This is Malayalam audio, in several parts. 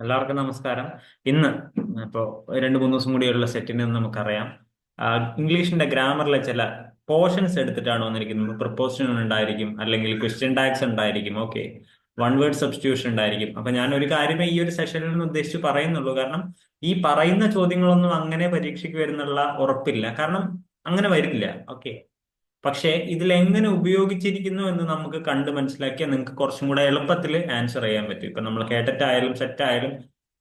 എല്ലാവർക്കും നമസ്കാരം. ഇന്ന് ഇപ്പോൾ 2-3 ദിവസം കൂടിയുള്ള സെറ്റിന് നമുക്കറിയാം. ഇംഗ്ലീഷിന്റെ ഗ്രാമറിലെ ചില പോർഷൻസ് എടുത്തിട്ടാണ് വന്നിരിക്കുന്നത്. പ്രിപ്പോസിഷൻ ഉണ്ടായിരിക്കും, അല്ലെങ്കിൽ ക്വസ്റ്റ്യൻ ടാഗ്സ് ഉണ്ടായിരിക്കും, ഓക്കെ, വൺ വേർഡ് സബ്സ്റ്റിറ്റ്യൂഷൻ ഉണ്ടായിരിക്കും. അപ്പൊ ഞാൻ ഒരു കാര്യമേ ഈ ഒരു സെഷനിൽ നിന്ന് ഉദ്ദേശിച്ച് പറയുന്നുള്ളൂ. കാരണം ഈ പറയുന്ന ചോദ്യങ്ങളൊന്നും അങ്ങനെ പരീക്ഷയ്ക്ക് വരുന്നുള്ള ഉറപ്പില്ല. കാരണം അങ്ങനെ വരില്ല, ഓക്കെ. പക്ഷേ ഇതിൽ എങ്ങനെ ഉപയോഗിച്ചിരിക്കുന്നു എന്ന് നമുക്ക് കണ്ട് മനസ്സിലാക്കിയാൽ നിങ്ങൾക്ക് കുറച്ചും കൂടെ എളുപ്പത്തിൽ ആൻസർ ചെയ്യാൻ പറ്റും. ഇപ്പൊ നമ്മൾ കേട്ടിട്ടായാലും സെറ്റ് ആയാലും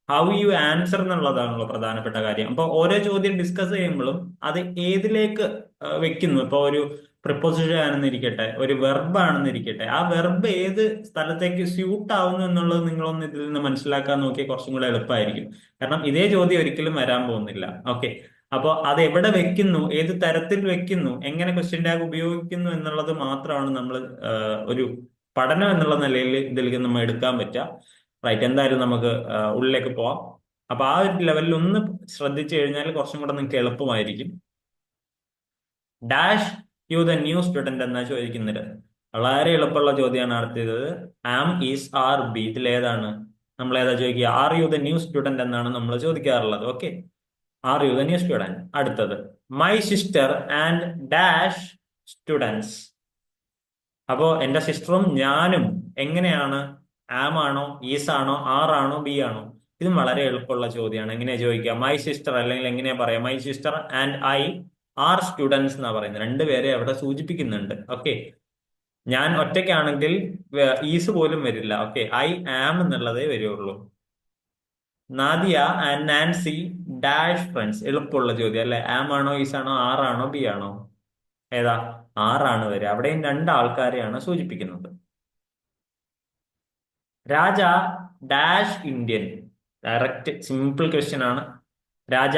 ഹൗ യു ആൻസർ എന്നുള്ളതാണല്ലോ പ്രധാനപ്പെട്ട കാര്യം. അപ്പൊ ഓരോ ചോദ്യം ഡിസ്കസ് ചെയ്യുമ്പോഴും അത് ഏതിലേക്ക് വെക്കുന്നു. ഇപ്പൊ ഒരു പ്രിപ്പോസിഷൻ ആണെന്നിരിക്കട്ടെ, ഒരു വെർബ് ആണെന്നിരിക്കട്ടെ, ആ വെർബ് ഏത് സ്ഥലത്തേക്ക് സ്യൂട്ട് ആവുന്നു എന്നുള്ളത് നിങ്ങളൊന്ന് ഇതിൽ നിന്ന് മനസ്സിലാക്കാൻ നോക്കിയാൽ കുറച്ചും കൂടെ എളുപ്പമായിരിക്കും. കാരണം ഇതേ ചോദ്യം ഒരിക്കലും വരാൻ പോകുന്നില്ല, ഓക്കെ. അപ്പോൾ അത് എവിടെ വെക്കുന്നു, ഏത് തരത്തിൽ വെക്കുന്നു, എങ്ങനെ ക്വസ്റ്റ്യൻ ടാഗ് ഉപയോഗിക്കുന്നു എന്നുള്ളത് മാത്രമാണ് നമ്മൾ ഒരു പഠനം എന്നുള്ള നിലയിൽ ഇതിൽ നമ്മൾ എടുക്കാൻ പറ്റുക. റൈറ്റ്, എന്തായാലും നമുക്ക് ഉള്ളിലേക്ക് പോവാം. അപ്പൊ ആ ഒരു ലെവലിൽ ഒന്ന് ശ്രദ്ധിച്ചു കഴിഞ്ഞാൽ കുറച്ചും കൂടെ നിങ്ങൾക്ക് എളുപ്പമായിരിക്കും. Dash you the new student എന്നാ ചോദിക്കുന്നത്. വളരെ എളുപ്പമുള്ള ചോദ്യമാണ് അടുത്തത്. ആം, ഈസ്, ആർ, ബി, ഇതിലേതാണ് നമ്മൾ ഏതാ ചോദിക്കുക? Are you the new student എന്നാണ് നമ്മൾ ചോദിക്കാറുള്ളത്, okay. Are you the new student. അടുത്തത് my sister and dash students. അപ്പോ എന്റെ സിസ്റ്ററും ഞാനും എങ്ങനെയാണ്? ആം ആണോ, ഈസ് ആണോ, ആർ ആണോ, ബി ആണോ? ഇതും വളരെ എളുപ്പമുള്ള ചോദ്യമാണ്. എങ്ങനെയാ ചോദിക്കുക? മൈ സിസ്റ്റർ, അല്ലെങ്കിൽ എങ്ങനെയാ പറയാ? My sister and I are students എന്നാ പറയുന്നത്. രണ്ടുപേരെ അവിടെ സൂചിപ്പിക്കുന്നുണ്ട്, ഓക്കെ. ഞാൻ ഒറ്റയ്ക്കാണെങ്കിൽ ഈസ് പോലും വരില്ല, ഓക്കെ. ഐ ആം എന്നുള്ളതേ വരുള്ളൂ. Nadia and Nancy dash friends. എളുപ്പമുള്ള ചോദ്യം അല്ലെ? ആം ആണോ, ഈസ് ആണോ, ആർ ആണോ, ബി ആണോ? ഏതാ? ആറാണ് വരിക. അവിടെയും രണ്ടാൾക്കാരെയാണ് സൂചിപ്പിക്കുന്നത്. Raja dash Indian. Direct simple question ആണ്. രാജ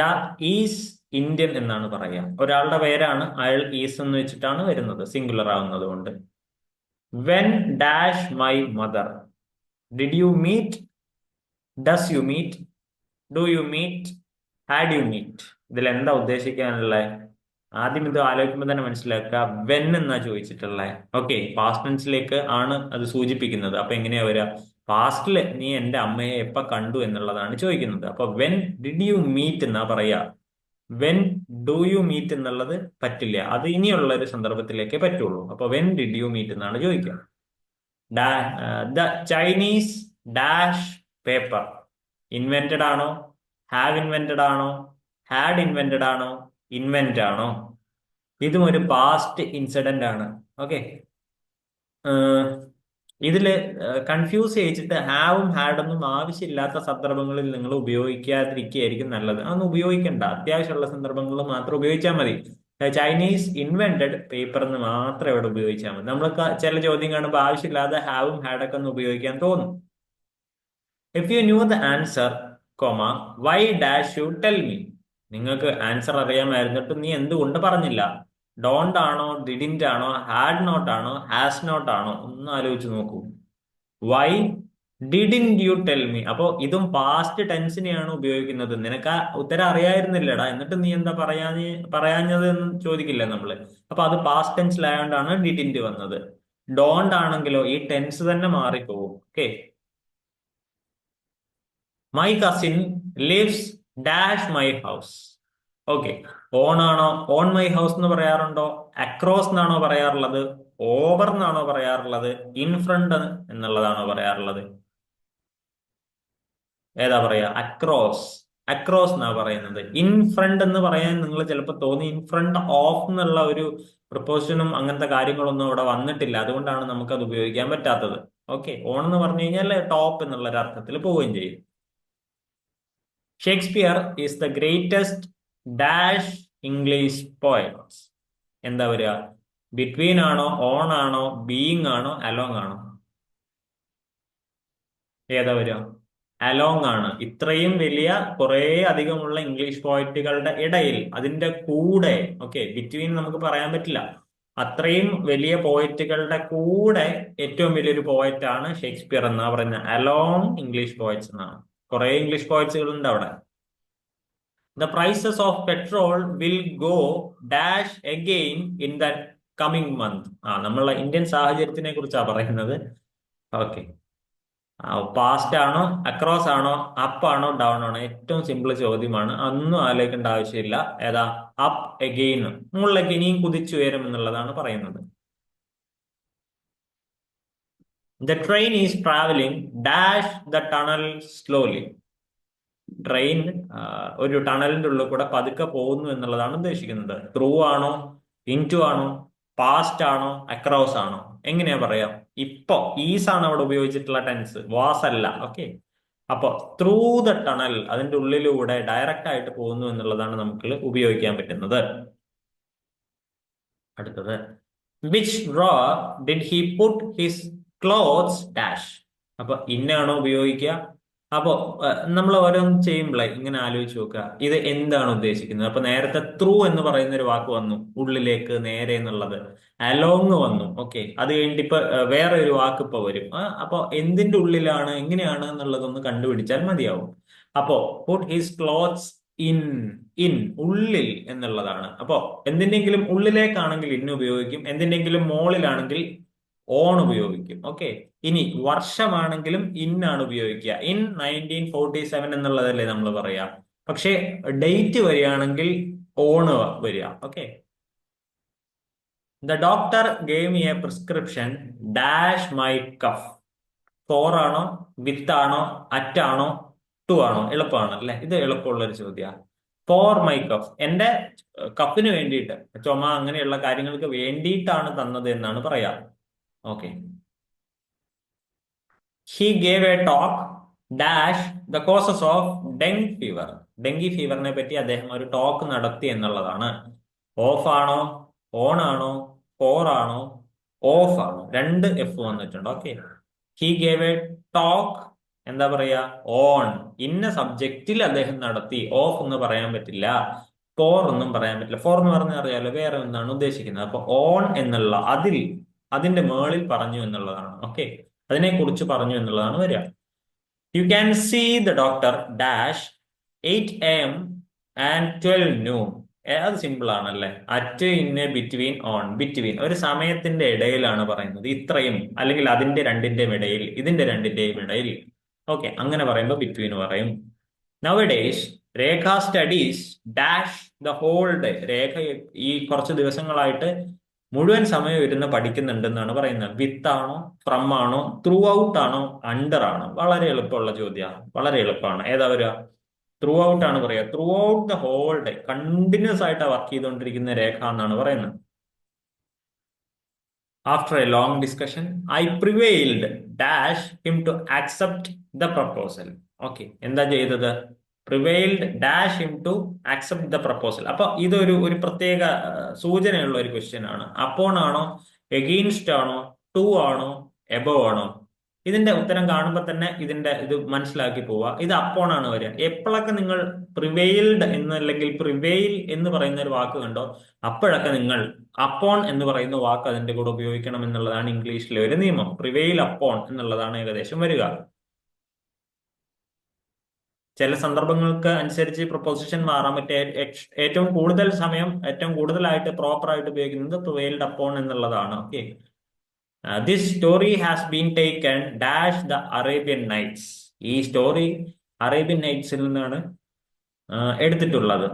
ഈസ് ഇന്ത്യൻ എന്നാണ് പറയുക. ഒരാളുടെ പേരാണ്, അയാൾ ഈസ് എന്ന് വെച്ചിട്ടാണ് വരുന്നത്, സിംഗുലർ ആവുന്നത് കൊണ്ട്. When dash my mother. Did you meet, does you meet, do you meet, had you meet. ഇതിൽ എന്താ ഉദ്ദേശിക്കാനുള്ളത്? ആദ്യം ഇത് ആലോചിക്കുമ്പോൾ തന്നെ മനസ്സിലാക്കുക. വെൻ എന്നാ ചോദിച്ചിട്ടുള്ളത്, ഓക്കെ. പാസ്റ്റ് ടെൻസിലേക്ക് ആണ് അത് സൂചിപ്പിക്കുന്നത്. അപ്പൊ എങ്ങനെയാ വരിക? പാസ്റ്റില് നീ എന്റെ അമ്മയെ എപ്പ കണ്ടു എന്നുള്ളതാണ് ചോദിക്കുന്നത്. അപ്പൊ വെൻ ഡിഡ് യു മീറ്റ് എന്നാ പറയാ. വെൻ ഡു യു മീറ്റ് എന്നുള്ളത് പറ്റില്ല, അത് ഇനിയുള്ള ഒരു സന്ദർഭത്തിലേക്കേ പറ്റുള്ളൂ. അപ്പൊ വെൻ ഡിഡ് യു മീറ്റ് എന്നാണ് ചോദിക്കുക. The Chinese dash paper. Invented ആണോ, ഹാവ് ഇൻവെന്റഡ് ആണോ, ഹാഡ് ഇൻവെന്റഡ് ആണോ, ഇൻവെന്റ് ആണോ? ഇതും ഒരു പാസ്റ്റ് ഇൻസിഡന്റ് ആണ്, ഓക്കെ. ഇതില് കൺഫ്യൂസ് ചെയ്യിച്ചിട്ട് ഹാവും ഹാഡൊന്നും ആവശ്യമില്ലാത്ത സന്ദർഭങ്ങളിൽ നിങ്ങൾ ഉപയോഗിക്കാതിരിക്കുകയായിരിക്കും നല്ലത്. അതൊന്നും ഉപയോഗിക്കണ്ട. അത്യാവശ്യമുള്ള സന്ദർഭങ്ങളിൽ മാത്രം ഉപയോഗിച്ചാൽ മതി. ചൈനീസ് ഇൻവെന്റഡ് പേപ്പർ എന്ന് മാത്രം ഇവിടെ ഉപയോഗിച്ചാൽ മതി. നമ്മൾ ചില ചോദ്യം കാണുമ്പോൾ ആവശ്യമില്ലാതെ ഹാവും ഹാഡൊക്കെ ഒന്ന് ഉപയോഗിക്കാൻ തോന്നും. If you knew the answer, comma, why dash you tell me. നിങ്ങൾക്ക് ആൻസർ അറിയാമായിരുന്നിട്ട് നീ എന്തുകൊണ്ട് പറഞ്ഞില്ല? ഡോണ്ട് ആണോ, ഡിഡിന്റ് ആണോ, ഹാഡ് നോട്ട് ആണോ, ഹാസ് നോട്ട് ആണോ? ഒന്ന് ആലോചിച്ച് നോക്കൂ. Why didn't you tell me. അപ്പോ ഇതും പാസ്റ്റ് ടെൻസിനെയാണ് ഉപയോഗിക്കുന്നത്. നിനക്ക് ആ ഉത്തരം അറിയായിരുന്നില്ലടാ, എന്നിട്ട് നീ എന്താ പറയാഞ്ഞത് എന്ന് ചോദിക്കില്ല നമ്മള്. അപ്പൊ അത് പാസ്റ്റ് ടെൻസിലായോണ്ടാണ് ഡിഡിന്റ് വന്നത്. ഡോണ്ട് ആണെങ്കിലോ ഈ ടെൻസ് തന്നെ മാറിപ്പോവും, okay. My cousin lives dash my house. Okay. On ആണോ, ഓൺ മൈ ഹൗസ് എന്ന് പറയാറുണ്ടോ? അക്രോസ് എന്നാണോ പറയാറുള്ളത്? ഓവർ എന്നാണോ പറയാറുള്ളത്? ഇൻ ഫ്രണ്ട് എന്നുള്ളതാണോ പറയാറുള്ളത്? ഏതാ പറയാ? അക്രോസ്. അക്രോസ് എന്നാ പറയുന്നത്. ഇൻ ഫ്രണ്ട് എന്ന് പറയാൻ നിങ്ങൾ ചിലപ്പോൾ തോന്നി ഇൻ ഫ്രണ്ട് ഓഫ് എന്നുള്ള ഒരു പ്രപ്പോസിഷനും അങ്ങനത്തെ കാര്യങ്ങളൊന്നും ഇവിടെ വന്നിട്ടില്ല. അതുകൊണ്ടാണ് നമുക്ക് അത് ഉപയോഗിക്കാൻ പറ്റാത്തത്, ഓക്കെ. ഓൺ എന്ന് പറഞ്ഞു കഴിഞ്ഞാൽ ടോപ്പ് എന്നുള്ള ഒരു അർത്ഥത്തിൽ പോവുകയും ചെയ്യും. Shakespeare is the greatest dash English poets. എന്താ വരിക? ബിറ്റ്വീൻ ആണോ, ഓൺ ആണോ, ബീയിങ് ആണോ, അലോങ് ആണോ? ഏതാ വരിക? അലോങ് ആണ്. ഇത്രയും വലിയ കുറെ അധികമുള്ള ഇംഗ്ലീഷ് പോയറ്റുകളുടെ ഇടയിൽ, അതിന്റെ കൂടെ, ഓക്കെ, ബിറ്റ്വീൻ നമുക്ക് പറയാൻ പറ്റില്ല. അത്രയും വലിയ പോയറ്റുകളുടെ കൂടെ ഏറ്റവും വലിയൊരു പോയറ്റ് ആണ് ഷേക്സ്പിയർ എന്നാ പറയുന്നത്. അലോങ് ഇംഗ്ലീഷ് പോയറ്റ്സ് എന്നാണ്. കുറെ ഇംഗ്ലീഷ് പോയറ്റ്സുകൾ ഉണ്ട് അവിടെ. The prices of petrol will go dash again in the coming month. നമ്മളെ ഇന്ത്യൻ സാഹചര്യത്തിനെ കുറിച്ചാണ് പറയുന്നത്, ഓക്കെ. പാസ്റ്റ് ആണോ, അക്രോസ് ആണോ, അപ്പ് ആണോ, ഡൗൺ ആണോ? ഏറ്റവും സിമ്പിൾ ചോദ്യമാണ്, ഒന്നും ആലോചിക്കേണ്ട ആവശ്യമില്ല. ഏതാ? അപ്പ് എഗെയിൻ, മുകളിലേക്ക് ഇനിയും കുതിച്ചുയരും എന്നുള്ളതാണ് പറയുന്നത്. The train is travelling dash the tunnel slowly. Train ഒരു ടണലിന്റെ ഉള്ളിൽ കൂടെ പതുക്കെ പോകുന്നു എന്നുള്ളതാണ് ഉദ്ദേശിക്കുന്നത്. ത്രൂ ആണോ, ഇൻടു ആണോ, പാസ്റ്റ് ആണോ, അക്രോസ് ആണോ? എങ്ങനെയാ പറയാം? ഇപ്പൊ ഈസ് ആണ് അവിടെ ഉപയോഗിച്ചിട്ടുള്ള ടെൻസ്, വാസ് അല്ല. ഓക്കെ, അപ്പൊ ത്രൂ ദ ടണൽ, അതിന്റെ ഉള്ളിലൂടെ ഡയറക്റ്റ് ആയിട്ട് പോകുന്നു എന്നുള്ളതാണ് നമുക്ക് ഉപയോഗിക്കാൻ പറ്റുന്നത്. അടുത്തത്, which drawer did he put his clothes dash. അപ്പൊ ഇന്നാണോ ഉപയോഗിക്കുക? അപ്പോ നമ്മൾ ഓരോന്ന് ചെയ്യുമ്പോഴേ ഇങ്ങനെ ആലോചിച്ച് നോക്കുക, ഇത് എന്താണ് ഉദ്ദേശിക്കുന്നത്. അപ്പൊ നേരത്തെ ത്രൂ എന്ന് പറയുന്ന ഒരു വാക്ക് വന്നു, ഉള്ളിലേക്ക്, നേരെ എന്നുള്ളത്. അലോങ് വന്നു. ഓക്കെ, അത് കഴിഞ്ഞിട്ട് ഇപ്പൊ വേറെ ഒരു വാക്ക് ഇപ്പൊ വരും. അപ്പൊ എന്തിന്റെ ഉള്ളിലാണ്, എങ്ങനെയാണ് എന്നുള്ളതൊന്ന് കണ്ടുപിടിച്ചാൽ മതിയാവും. അപ്പോ puttu his clothes in, in ഉള്ളിൽ എന്നുള്ളതാണ്. അപ്പോ എന്തിന്റെങ്കിലും ഉള്ളിലേക്കാണെങ്കിൽ ഇൻ ഉപയോഗിക്കും, എന്തിന്റെങ്കിലും മോളിലാണെങ്കിൽ ഓൺ ഉപയോഗിക്കും. ഓക്കെ, ഇനി വർഷമാണെങ്കിലും ഇൻ ആണ് ഉപയോഗിക്കുക. ഇൻ 1947 എന്നുള്ളതല്ലേ നമ്മൾ പറയാ. പക്ഷേ ഡേറ്റ് വരികയാണെങ്കിൽ ഓണ് വരിക. Okay, the doctor gave me a prescription dash my cough. For ആണോ, വിത്ത് ആണോ, അറ്റ് ആണോ, ടു ആണോ? എളുപ്പമാണ് അല്ലെ? ഇത് എളുപ്പമുള്ള ഒരു ചോദ്യമാണ്. ഫോർ മൈ കഫ്, എന്റെ കഫിന് വേണ്ടിയിട്ട്, ചുമ അങ്ങനെയുള്ള കാര്യങ്ങൾക്ക് വേണ്ടിയിട്ടാണ് തന്നത് എന്നാണ് പറയാ. Okay, he gave a talk dash the causes of dengue fever. Dengue ഫീവറിനെ പറ്റി അദ്ദേഹം ഒരു ടോക്ക് നടത്തി എന്നുള്ളതാണ്. ഓഫ് ആണോ, ഓൺ ആണോ, ഫോർ ആണോ, ഓഫ് ആണോ? രണ്ട് എഫ് വന്നിട്ടുണ്ട്. Okay, he gave a talk, എന്താ പറയാ? ഓൺ. ഇന്ന സബ്ജക്റ്റിൽ അദ്ദേഹം നടത്തി. ഓഫ് എന്ന് പറയാൻ പറ്റില്ല, ഫോർ ഒന്നും പറയാൻ പറ്റില്ല. ഫോർ എന്ന് പറഞ്ഞാൽ അറിയാലോ, വേറെ ഒന്നാണ് ഉദ്ദേശിക്കുന്നത്. അപ്പൊ ഓൺ എന്നുള്ള അതിൽ, അതിന്റെ മേളിൽ പറഞ്ഞു എന്നുള്ളതാണ്. ഓക്കെ, അതിനെ കുറിച്ച് പറഞ്ഞു എന്നുള്ളതാണ് വരിക. You can see the doctor dash 8 AM and 12 noon. അത് സിമ്പിൾ ആണല്ലേ? At, in, between, on. Between ഒരു സമയത്തിന്റെ ഇടയിലാണ് പറയുന്നത്. ഇത്രയും, അല്ലെങ്കിൽ അതിന്റെ രണ്ടിന്റെയും ഇടയിൽ, ഇതിന്റെ രണ്ടിന്റെയും ഇടയിൽ. ഓക്കെ, അങ്ങനെ പറയുമ്പോൾ ബിറ്റ്വീൻ പറയും. Nowadays Rekha studies dash the whole day. Rekha ഈ കുറച്ച് ദിവസങ്ങളായിട്ട് മുഴുവൻ സമയം ഇരുന്ന് പഠിക്കുന്നുണ്ടെന്നാണ് പറയുന്നത്. വിത്ത് ആണോ, ഫ്രം ആണോ, ത്രൂ ഔട്ട് ആണോ, അണ്ടർ ആണോ? വളരെ എളുപ്പമുള്ള ചോദ്യമാണ്, വളരെ എളുപ്പമാണ്. ഏതാ വരിക? ത്രൂ ഔട്ട് ആണ് പറയുക. Throughout the whole day, continuous ആയിട്ട് വർക്ക് ചെയ്തുകൊണ്ടിരിക്കുന്ന രേഖ എന്നാണ് പറയുന്നത്. After a long discussion I prevailed dash him to accept the proposal. Okay, എന്താ ചെയ്തത്? Prevailed dash him to accept the proposal. അപ്പൊ ഇതൊരു ഒരു പ്രത്യേക സൂചനയുള്ള ഒരു ക്വസ്റ്റ്യൻ ആണ്. അപ്പോൺ ആണോ, എഗെയിൻസ്റ്റ് ആണോ, ടു ആണോ, എബവ് ആണോ? ഇതിന്റെ ഉത്തരം കാണുമ്പോൾ തന്നെ ഇതിന്റെ ഇത് മനസ്സിലാക്കി പോവുക. ഇത് അപ്പോൺ ആണ് വരിക. എപ്പോഴൊക്കെ നിങ്ങൾ പ്രിവെയിൽഡ് എന്ന് അല്ലെങ്കിൽ പ്രിവെയിൽ എന്ന് പറയുന്ന ഒരു വാക്ക് കണ്ടോ, അപ്പോഴൊക്കെ നിങ്ങൾ അപ്പോൺ എന്ന് പറയുന്ന വാക്ക് അതിന്റെ കൂടെ ഉപയോഗിക്കണം എന്നുള്ളതാണ് ഇംഗ്ലീഷിലെ ഒരു നിയമം. പ്രിവെയിൽ അപ്പോൺ എന്നുള്ളതാണ് ഏകദേശം വരിക. ചില സന്ദർഭങ്ങൾക്ക് അനുസരിച്ച് പ്രൊപ്പോസിഷൻ മാറാൻ പറ്റിയ ഏറ്റവും കൂടുതൽ സമയം, ഏറ്റവും കൂടുതലായിട്ട് പ്രോപ്പർ ആയിട്ട് ഉപയോഗിക്കുന്നത് പ്രിവെയിൽഡ് അപ്പോൺ എന്നുള്ളതാണ്. Okay, this story has been taken dash the Arabian Nights. ഈ സ്റ്റോറി അറേബ്യൻ നൈറ്റ്സിൽ നിന്നാണ് എടുത്തിട്ടുള്ളത്.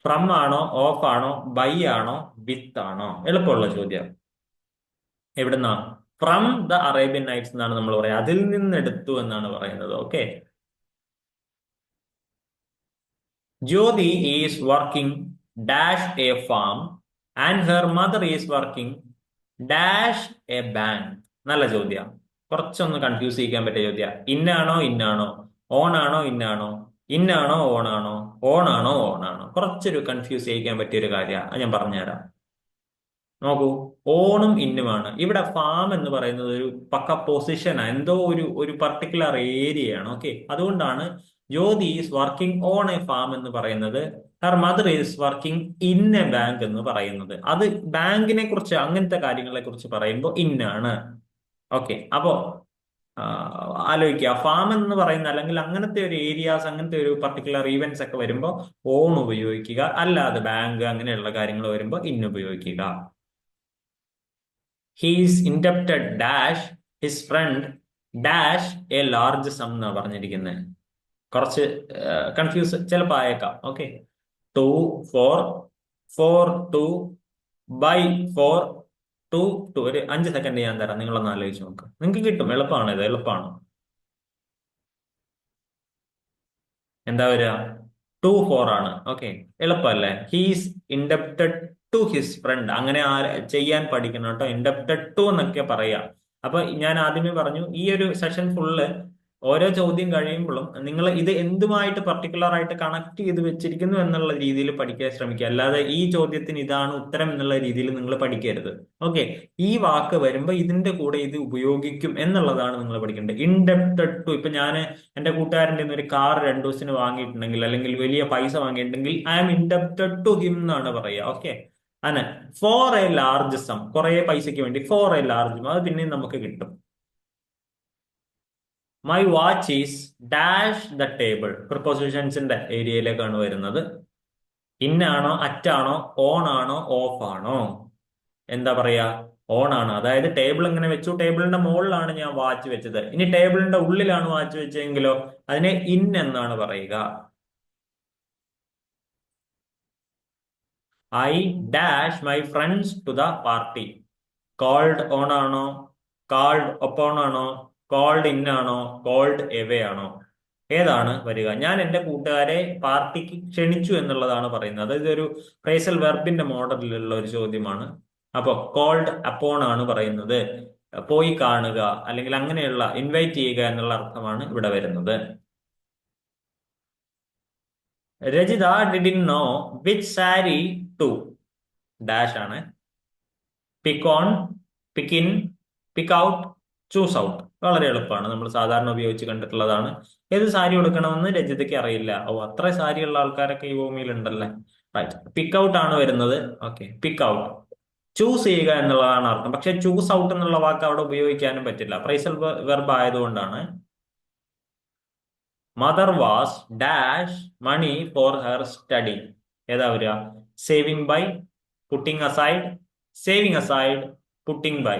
ഫ്രം ആണോ, ഓഫ് ആണോ, ബൈ ആണോ, വിത്ത് ആണോ? എളുപ്പമുള്ള ചോദ്യം. എവിടുന്നാ? ഫ്രം ദ അറേബ്യൻ നൈറ്റ്സ് എന്നാണ് നമ്മൾ പറയുക. അതിൽ നിന്ന് എടുത്തു എന്നാണ് പറയുന്നത്. Okay, Jyothi is working dash a farm and her mother is working dash a bank. നല്ല ചോദ്യം, കുറച്ചൊന്ന് കൺഫ്യൂസ് ചെയ്യിക്കാൻ പറ്റിയ ചോദ്യം. ഇന്നാണോ, ഇന്നാണോ, ഓൺ ആണോ, ഇന്നാണോ, ഇന്നാണോ, ഓൺ ആണോ, ഓൺ ആണോ, ഓൺ ആണോ? കുറച്ചൊരു കൺഫ്യൂസ് ചെയ്യിക്കാൻ പറ്റിയ ഒരു കാര്യമാണ്, അത് ഞാൻ പറഞ്ഞുതരാം. നോക്കൂ, ഓണും ഇന്നുമാണ്. ഇവിടെ ഫാം എന്ന് പറയുന്നത് ഒരു പക്ക പൊസിഷനാണ്, എന്തോ ഒരു ഒരു പർട്ടിക്കുലർ ഏരിയയാണ്. ഓക്കെ, അതുകൊണ്ടാണ് Jyothi is working on a farm എന്ന് പറയുന്നത്. Her mother is working in a bank എന്ന് പറയുന്നത്. അത് ബാങ്കിനെ കുറിച്ച്, അങ്ങനത്തെ കാര്യങ്ങളെ കുറിച്ച് പറയുമ്പോൾ ഇന്നാണ്. ഓക്കെ, അപ്പോ ആലോചിക്കുക, ഫാം എന്ന് പറയുന്ന അല്ലെങ്കിൽ അങ്ങനത്തെ ഒരു ഏരിയാസ്, അങ്ങനത്തെ ഒരു പർട്ടിക്കുലർ ഈവെന്റ്സ് ഒക്കെ വരുമ്പോൾ ഓൺ ഉപയോഗിക്കുക, അല്ലാതെ ബാങ്ക് അങ്ങനെയുള്ള കാര്യങ്ങൾ വരുമ്പോൾ ഇൻ ഉപയോഗിക്കുക. He's indebted dash his friend dash a large sum എന്നാ പറഞ്ഞിരിക്കുന്നത്. കുറച്ച് കൺഫ്യൂസ് ചിലപ്പോൾ ആയേക്കാം. Okay, to for for to by for to to. ഒരു 5 സെക്കൻഡ് ഞാൻ തരാം, നിങ്ങളൊന്ന് ആലോചിച്ച് നോക്ക്, നിങ്ങൾക്ക് കിട്ടും. എളുപ്പമാണ്, ഇത് എളുപ്പമാണ്. എന്താ വരിക? 2 4 ആണ്. ഓക്കെ, എളുപ്പമല്ലേ? He's indebted to his friend. അങ്ങനെ ചെയ്യാൻ പഠിക്കണം കേട്ടോ. ഇൻഡപ്റ്റഡ് ടു എന്നൊക്കെ പറയാം. അപ്പൊ ഞാൻ ആദ്യമേ പറഞ്ഞു, ഈ ഒരു സെഷൻ ഫുള്ള് ഓരോ ചോദ്യം കഴിയുമ്പോഴും നിങ്ങൾ ഇത് എന്തുമായിട്ട് പർട്ടിക്കുലർ ആയിട്ട് കണക്ട് ചെയ്ത് വെച്ചിരിക്കുന്നു എന്നുള്ള രീതിയിൽ പഠിക്കാൻ ശ്രമിക്കുക. അല്ലാതെ ഈ ചോദ്യത്തിന് ഇതാണ് ഉത്തരം എന്നുള്ള രീതിയിൽ നിങ്ങൾ പഠിക്കരുത്. ഓക്കെ, ഈ വാക്ക് വരുമ്പോൾ ഇതിന്റെ കൂടെ ഇത് ഉപയോഗിക്കും എന്നുള്ളതാണ് നിങ്ങൾ പഠിക്കേണ്ടത്. Indebted to. ഇപ്പൊ ഞാൻ എന്റെ കൂട്ടുകാരൻ്റെ ഒരു കാർ 2 ദിവസത്തിന് വാങ്ങിയിട്ടുണ്ടെങ്കിൽ, അല്ലെങ്കിൽ വലിയ പൈസ വാങ്ങിയിട്ടുണ്ടെങ്കിൽ, I am indebted to him എന്നാണ് പറയുക. ഓക്കെ, അങ്ങനെ ഫോർ എ ലാർജ് സം, കുറെ പൈസയ്ക്ക് വേണ്ടി ഫോർ എ ലാർജ്, അത് പിന്നെയും നമുക്ക് കിട്ടും. My watch is dash the table. പ്രിപ്പോസിഷൻസിന്റെ ഏരിയയിലേക്കാണ് വരുന്നത്. ഇന്നാണോ, അറ്റാണോ, ഓൺ ആണോ, ഓഫ് ആണോ? എന്താ പറയാ? ഓൺ ആണ്. അതായത് ടേബിൾ ഇങ്ങനെ വെച്ചു, ടേബിളിന്റെ മുകളിലാണ് ഞാൻ വാച്ച് വെച്ചത്. ഇനി ടേബിളിന്റെ ഉള്ളിലാണ് വാച്ച് വെച്ചെങ്കിലോ അതിനെ ഇൻ എന്നാണ് പറയുക. I dash my friends to the party. Called on ആണോ, കാൾഡ് ഒപ്പോൺ ആണോ, കോൾഡ് ഇൻ ആണോ, കോൾഡ് എവേ ആണോ? ഏതാണ് വരിക? ഞാൻ എന്റെ കൂട്ടുകാരെ പാർട്ടിക്ക് ക്ഷണിച്ചു എന്നുള്ളതാണ് പറയുന്നത്. ഇതൊരു ഫ്രേസൽ വെർബിന്റെ മോഡലിലുള്ള ഒരു ചോദ്യമാണ്. അപ്പൊ കോൾഡ് അപ്പോൺ ആണ് പറയുന്നത്. പോയി കാണുക അല്ലെങ്കിൽ അങ്ങനെയുള്ള ഇൻവൈറ്റ് ചെയ്യുക എന്നുള്ള അർത്ഥമാണ് ഇവിടെ വരുന്നത്. Rajitha didn't know which sari to. Dash ആണ്. Pick on, pick in, pick out, choose out. വളരെ എളുപ്പമാണ്, നമ്മൾ സാധാരണ ഉപയോഗിച്ച് കണ്ടിട്ടുള്ളതാണ്. ഏത് സാരി കൊടുക്കണമെന്ന് രജിതയ്ക്ക് അറിയില്ല. ഓ, അത്ര സാരിയുള്ള ആൾക്കാരൊക്കെ ഈ ഭൂമിയിൽ ഉണ്ടല്ലേ. റൈറ്റ്, പിക്ക് ഔട്ട് ആണ് വരുന്നത്. ഓക്കെ, പിക്ക് ഔട്ട്. ചൂസ് ചെയ്യുക എന്നുള്ളതാണ് അർത്ഥം. പക്ഷെ ചൂസ് ഔട്ട് എന്നുള്ള വാക്ക് അവിടെ ഉപയോഗിക്കാനും പറ്റില്ല, ഫ്രേസൽ വെർബ് ആയതുകൊണ്ടാണ്. Mother was dash money for her study. ഏതാ വരിക? Saving by, putting aside, saving aside, putting by.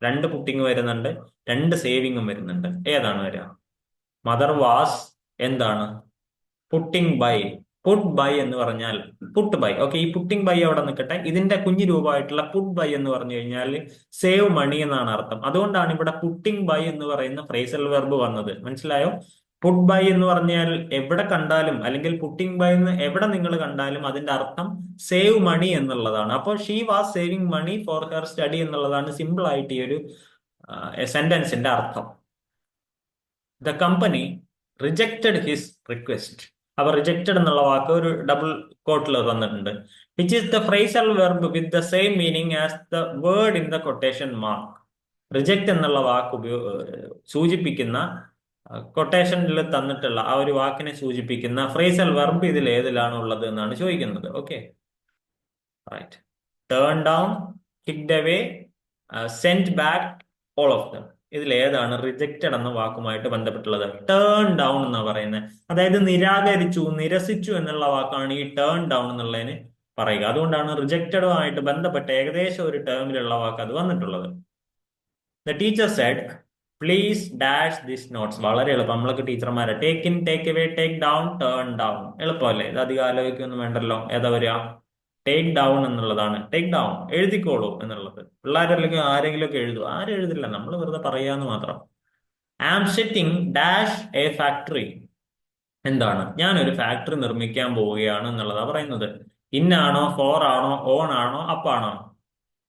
2 putting വരുന്നുണ്ട്, 2 സേവിങ്ങും വരുന്നുണ്ട്. ഏതാണ് വരിക? മദർ വാസ് എന്താണ്? Putting by. പുട്ട് ബൈ എന്ന് പറഞ്ഞാൽ പുട്ട് ബൈ. ഓക്കെ, ഈ പുട്ടിങ് ബൈ അവിടെ നിൽക്കട്ടെ. ഇതിന്റെ കുഞ്ഞു രൂപമായിട്ടുള്ള പുട്ട് ബൈ എന്ന് പറഞ്ഞു കഴിഞ്ഞാൽ സേവ് മണി എന്നാണ് അർത്ഥം. അതുകൊണ്ടാണ് ഇവിടെ പുട്ടിങ് ബൈ എന്ന് പറയുന്ന ഫ്രേസൽ വെർബ് വന്നത്. മനസ്സിലായോ? പുട്ട് ബൈ എന്ന് പറഞ്ഞാൽ എവിടെ കണ്ടാലും, അല്ലെങ്കിൽ പുട്ടിങ് ബൈ എന്ന് എവിടെ നിങ്ങൾ കണ്ടാലും അതിന്റെ അർത്ഥം സേവ് മണി എന്നുള്ളതാണ്. അപ്പോൾ she was saving money for her study എന്നുള്ളതാണ് സിമ്പിൾ ആയിട്ട് ഈ ഒരു സെന്റൻസിന്റെ അർത്ഥം. The company rejected his request. അപ്പൊ റിജക്റ്റഡ് എന്നുള്ള വാക്ക് ഒരു ഡബിൾ കോട്ടിൽ തന്നിട്ടുണ്ട്. Which is the phrasal verb with the same meaning as the word in the quotation mark. Reject എന്നുള്ള വാക്ക് സൂചിപ്പിക്കുന്ന, കൊട്ടേഷനിൽ തന്നിട്ടുള്ള ആ ഒരു വാക്കിനെ സൂചിപ്പിക്കുന്ന ഫ്രേസൽ വെർബ് ഇതിൽ ഏതിലാണ് ഉള്ളത് എന്നാണ് ചോദിക്കുന്നത്. Okay, right. Turn down, kicked away, send back, all of them. ഇതിൽ ഏതാണ് റിജക്റ്റഡ് എന്ന വാക്കുമായിട്ട് ബന്ധപ്പെട്ടുള്ളത്? ടേൺ ഡൗൺ എന്നാ പറയുന്നത്. അതായത് നിരാകരിച്ചു, നിരസിച്ചു എന്നുള്ള വാക്കാണ് ഈ ടേൺ ഡൗൺ എന്നുള്ളതിന് പറയുക. അതുകൊണ്ടാണ് റിജക്റ്റഡുമായിട്ട് ബന്ധപ്പെട്ട് ഏകദേശം ഒരു ടേമിലുള്ള വാക്ക് അത് വന്നിട്ടുള്ളത്. The teacher said please dash this notes. വളരെ എളുപ്പം, നമ്മളൊക്കെ ടീച്ചർമാരെ. Take in, take away, take down, turn down. എളുപ്പമല്ലേ? ഇത് അധികം ആലോചിക്കൊന്നും വേണ്ടല്ലോ. ഏതാ വരിക? ടേക്ക് ഡൗൺ എന്നുള്ളതാണ്. ടേക്ക് ഡൗൺ, എഴുതിക്കോളൂ എന്നുള്ളത്. പിള്ളേരല്ലെങ്കിൽ ആരെങ്കിലും ഒക്കെ എഴുതും. ആരും എഴുതില്ല, നമ്മൾ വെറുതെ പറയാന്ന് മാത്രം. ആം സെറ്റിംഗ് ഡാഷ് എ ഫാക്ടറി. എന്താണ്? ഞാനൊരു ഫാക്ടറി നിർമ്മിക്കാൻ പോവുകയാണ് എന്നുള്ളതാ പറയുന്നത്. ഇന്നാണോ, ഫോർ ആണോ, ഓൺ ആണോ, അപ്പാണോ?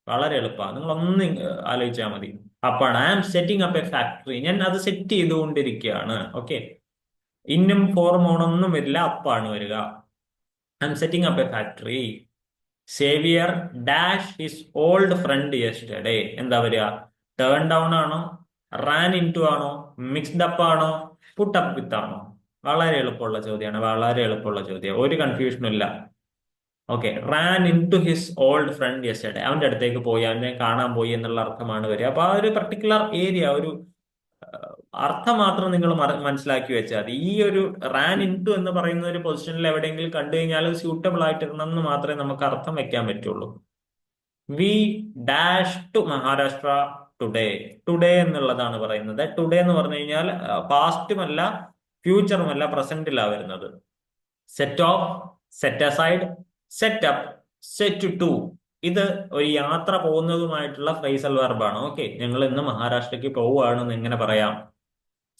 വളരെ എളുപ്പമാണ്, നിങ്ങൾ ഒന്ന് ആലോചിച്ചാൽ മതി. അപ്പാണ്. I am setting up a factory. ഞാൻ അത് സെറ്റ് ചെയ്തുകൊണ്ടിരിക്കുകയാണ്. ഓക്കെ, ഇന്നും ഫോറും ഓണൊന്നും വരില്ല, അപ്പാണ് വരിക. I am setting up a factory. Xavier dash his old friend yesterday. എന്താ വരിക? ടേൺ ഡൗൺ ആണോ, റാൻ ഇൻ ടു ആണോ, മിക്സ്ഡ് അപ്പ് ആണോ, പുട്ട് അപ്പ് വിത്ത് ആണോ? വളരെ എളുപ്പമുള്ള ചോദ്യമാണ്, വളരെ എളുപ്പമുള്ള ചോദ്യം, ഒരു കൺഫ്യൂഷനും ഇല്ല. Okay, ran into his old friend yesterday. അവന്റെ അടുത്തേക്ക് പോയി, അവനെ കാണാൻ പോയി എന്നുള്ള അർത്ഥമാണ് വരിക. അപ്പൊ ആ ഒരു പർട്ടിക്കുലർ ഏരിയ, ഒരു അർത്ഥം മാത്രം നിങ്ങൾ മനസ്സിലാക്കി വെച്ചാൽ മതി. ഈ ഒരു റാൻ ഇൻ ടു എന്ന് പറയുന്ന ഒരു പൊസിഷനിൽ എവിടെയെങ്കിലും കണ്ടു കഴിഞ്ഞാൽ സ്യൂട്ടബിൾ ആയിട്ടിരുന്നെന്ന് മാത്രമേ നമുക്ക് അർത്ഥം വെക്കാൻ പറ്റുള്ളൂ. We dash to Maharashtra today. Today എന്നുള്ളതാണ് പറയുന്നത്. ടുഡേ എന്ന് പറഞ്ഞു കഴിഞ്ഞാൽ പാസ്റ്റുമല്ല, ഫ്യൂച്ചറുമല്ല, പ്രസന്റിലാണ് വരുന്നത്. Set off, set aside, set up, set to. ഇത് ഒരു യാത്ര പോകുന്നതുമായിട്ടുള്ള ഫ്രേസൽ വെർബാണ്. ഓക്കെ, ഞങ്ങൾ ഇന്ന് മഹാരാഷ്ട്രയ്ക്ക് പോവുകയാണെന്ന് എങ്ങനെ പറയാം?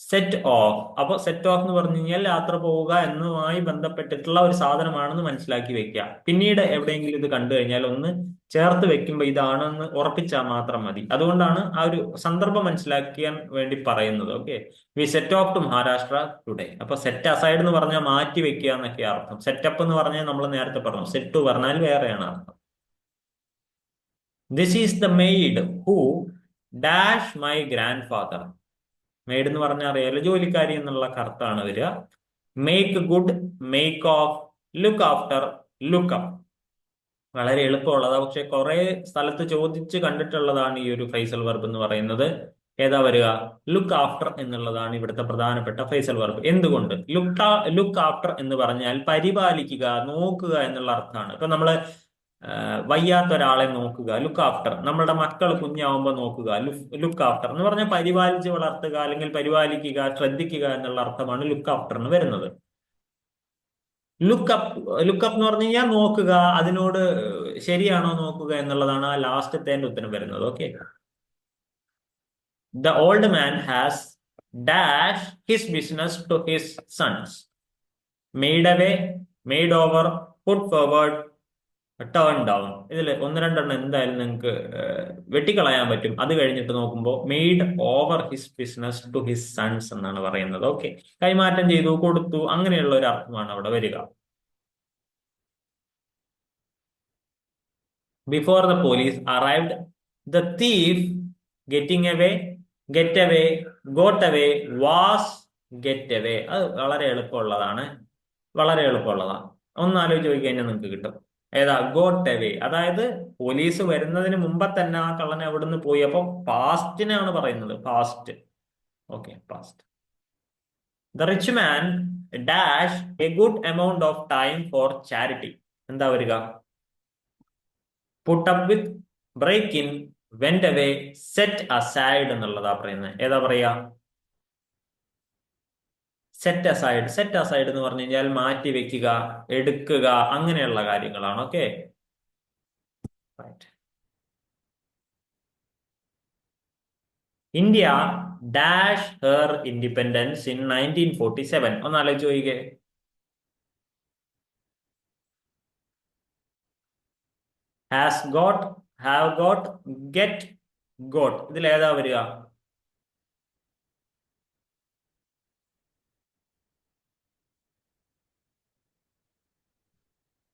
Set of. അപ്പൊ സെറ്റ് ഓഫ് എന്ന് പറഞ്ഞു കഴിഞ്ഞാൽ യാത്ര പോവുക എന്നുമായി ബന്ധപ്പെട്ടിട്ടുള്ള ഒരു സാധനമാണെന്ന് മനസ്സിലാക്കി വെക്കുക. പിന്നീട് എവിടെയെങ്കിലും ഇത് കണ്ടു കഴിഞ്ഞാൽ ഒന്ന് ചേർത്ത് വെക്കുമ്പോൾ ഇതാണെന്ന് ഉറപ്പിച്ചാൽ മാത്രം മതി. അതുകൊണ്ടാണ് ആ ഒരു സന്ദർഭം മനസ്സിലാക്കിയാൻ വേണ്ടി പറയുന്നത്. Okay, we set off to Maharashtra today. അപ്പൊ സെറ്റ് അസൈഡ് എന്ന് പറഞ്ഞാൽ മാറ്റി വെക്കുക എന്നൊക്കെ അർത്ഥം. സെറ്റപ്പ് എന്ന് പറഞ്ഞാൽ നമ്മൾ നേരത്തെ പറഞ്ഞു. സെറ്റ് പറഞ്ഞാൽ വേറെയാണ് അർത്ഥം. This is the made who dash my grand father. Made എന്ന് പറഞ്ഞാൽ അറിയാലോ, ജോലിക്കാരി എന്നുള്ള അർത്ഥമാണ് വരിക. Make good, make of, look after, look up. വളരെ എളുപ്പമുള്ളതാണ്, പക്ഷെ കുറെ സ്ഥലത്ത് ചോദിച്ച് കണ്ടിട്ടുള്ളതാണ് ഈ ഒരു ഫ്രേസൽ വെർബ് എന്ന് പറയുന്നത്. ഏതാ വരിക? ലുക്ക് ആഫ്റ്റർ എന്നുള്ളതാണ് ഇവിടുത്തെ പ്രധാനപ്പെട്ട ഫ്രേസൽ വെർബ്. എന്തുകൊണ്ട്? ലുക്ക് ആഫ്റ്റർ എന്ന് പറഞ്ഞാൽ പരിപാലിക്കുക, നോക്കുക എന്നുള്ള അർത്ഥമാണ്. ഇപ്പൊ നമ്മള് വയ്യാത്ത ഒരാളെ നോക്കുക, ലുക്ക് ആഫ്റ്റർ. നമ്മുടെ മക്കൾ കുഞ്ഞാവുമ്പോൾ നോക്കുക, ലുക്ക് ആഫ്റ്റർ എന്ന് പറഞ്ഞാൽ പരിപാലിച്ച് വളർത്തുക അല്ലെങ്കിൽ പരിപാലിക്കുക, ശ്രദ്ധിക്കുക എന്നുള്ള അർത്ഥമാണ് ലുക്ക് ആഫ്റ്ററിന് വരുന്നത്. ലുക്കപ്പ് എന്ന് പറഞ്ഞു കഴിഞ്ഞാൽ നോക്കുക, അതിനോട് ശരിയാണോ നോക്കുക എന്നുള്ളതാണ് ആ ലാസ്റ്റത്തെ ഉത്തരം വരുന്നത്. Okay, the old man has dash his business to his sons. Made away, made over, put forward, turn down. ഇതിൽ ഒന്ന് രണ്ടെണ്ണം എന്തായാലും നിങ്ങൾക്ക് വെട്ടിക്കളയാൻ പറ്റും. അത് കഴിഞ്ഞിട്ട് നോക്കുമ്പോൾ made over his business to his sons എന്നാണ് പറയുന്നത്. ഓക്കെ, കൈമാറ്റം ചെയ്തു, കൊടുത്തു, അങ്ങനെയുള്ള ഒരു അർത്ഥമാണ് അവിടെ വരിക. Before the police arrived the thief getting away, get away, got away, was get away. അത് വളരെ എളുപ്പമുള്ളതാണ്, വളരെ എളുപ്പമുള്ളതാണ്. ഒന്ന് ആലോചിച്ച് നോക്കി കഴിഞ്ഞാൽ നിങ്ങൾക്ക് കിട്ടും. ഏതാ? Got away. അതായത് പോലീസ് വരുന്നതിന് മുമ്പ് തന്നെ ആ കള്ളൻ എവിടുന്ന് പോയി. അപ്പൊ പാസ്റ്റിനാണ് പറയുന്നത്, past. Okay, past. The rich man dash a good amount of time for charity. എന്താ വരിക? Put up with, break in, went away, set aside എന്നുള്ളതാ പറയുന്നത്. ഏതാ പറയാ? Set aside. സെറ്റ് അസൈഡ് എന്ന് പറഞ്ഞു കഴിഞ്ഞാൽ മാറ്റി വെക്കുക, എടുക്കുക, അങ്ങനെയുള്ള കാര്യങ്ങളാണ്. Okay, India dash her independence in 1947. ഒന്ന് ആലോചിച്ച് ചോദിക്കേ. Has got, have got, get, got. ഇതിൽ ഏതാ വരിക?